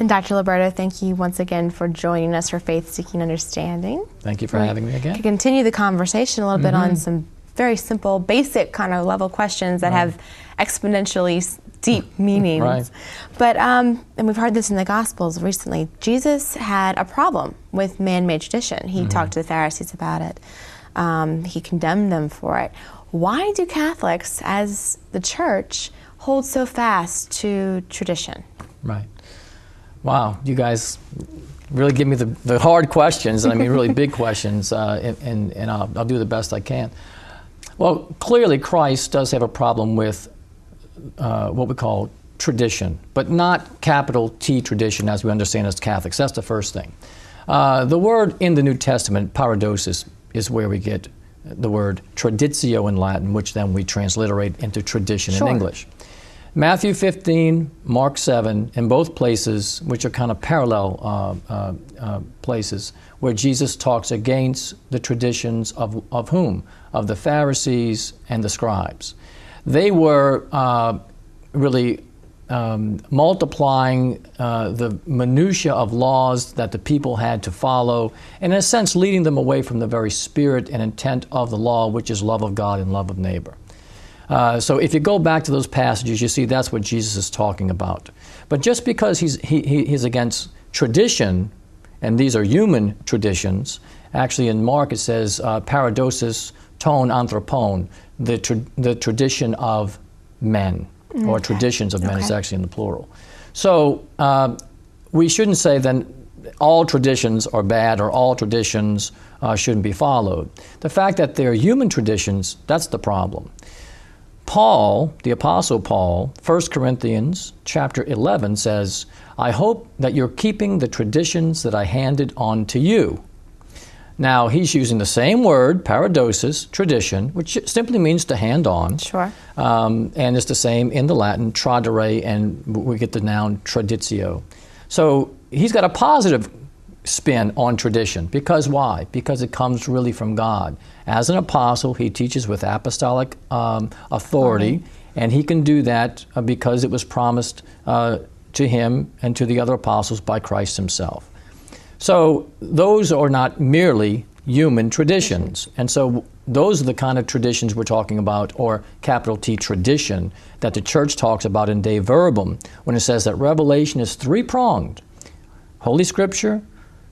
And Dr. Liberto, thank you once again for joining us for Faith Seeking Understanding. Thank you for having me again. To continue the conversation a little bit on some very simple, basic kind of level questions that have exponentially deep meanings. Right. But, and we've heard this in the Gospels recently, Jesus had a problem with man-made tradition. He talked to the Pharisees about it. He condemned them for it. Why do Catholics, as the Church, hold so fast to tradition? Right. Wow, you guys really give me the hard questions, I mean really big questions, and I'll do the best I can. Well, clearly Christ does have a problem with what we call tradition, but not capital T tradition as we understand as Catholics. That's the first thing. The word in the New Testament, paradosis, is where we get the word traditio in Latin, which then we transliterate into tradition in English. Matthew 15, Mark 7, in both places, which are kind of parallel places, where Jesus talks against the traditions of whom? Of the Pharisees and the scribes. They were really multiplying the minutiae of laws that the people had to follow, and in a sense leading them away from the very spirit and intent of the law, which is love of God and love of neighbor. So if you go back to those passages, you see that's what Jesus is talking about. But just because he's against tradition, and these are human traditions, actually in Mark it says paradosis ton anthropon, the tradition of men, or traditions of men is actually in the plural. So we shouldn't say then all traditions are bad or all traditions shouldn't be followed. The fact that they're human traditions, that's the problem. Paul, the Apostle Paul, 1 Corinthians chapter 11 says, I hope that you're keeping the traditions that I handed on to you. Now, he's using the same word, paradosis, tradition, which simply means to hand on. Sure. And it's the same in the Latin, tradere, and we get the noun traditio. So he's got a positive spin on tradition. Because why? Because it comes really from God. As an apostle, he teaches with apostolic authority, and he can do that because it was promised to him and to the other apostles by Christ himself. So those are not merely human traditions. And so those are the kind of traditions we're talking about, or capital T tradition, that the Church talks about in Dei Verbum when it says that revelation is three-pronged: Holy Scripture,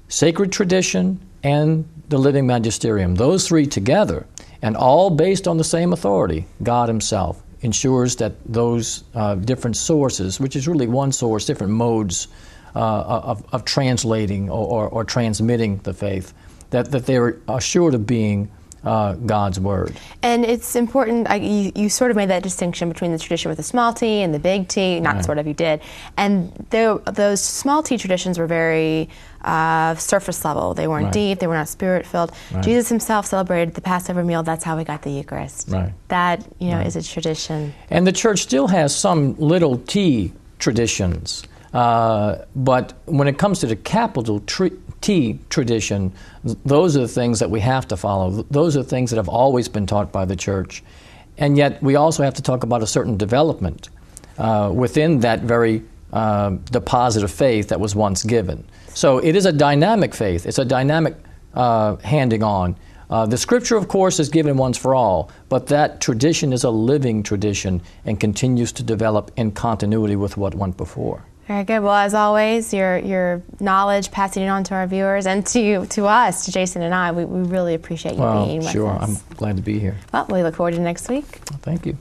sacred tradition, and the living magisterium. Those three together, and all based on the same authority, God himself, ensures that those different sources, which is really one source, different modes of translating or transmitting the faith, that they're assured of being God's Word. And it's important, you sort of made that distinction between the tradition with the small t and the big T, not sort of, you did. And those small t traditions were very surface level. They weren't deep, they were not spirit-filled. Jesus himself celebrated the Passover meal, that's how we got the Eucharist. That, is a tradition. And the Church still has some little t traditions. But when it comes to the capital T tradition, those are the things that we have to follow. Those are things that have always been taught by the Church. And yet we also have to talk about a certain development within that very deposit of faith that was once given. So it is a dynamic faith. It's a dynamic handing on. The Scripture, of course, is given once for all, but that tradition is a living tradition and continues to develop in continuity with what went before. Very good. Well, as always, your knowledge, passing it on to our viewers and to us, to Jason and I, we really appreciate you being with us. Sure. I'm glad to be here. Well, we look forward to next week. Thank you.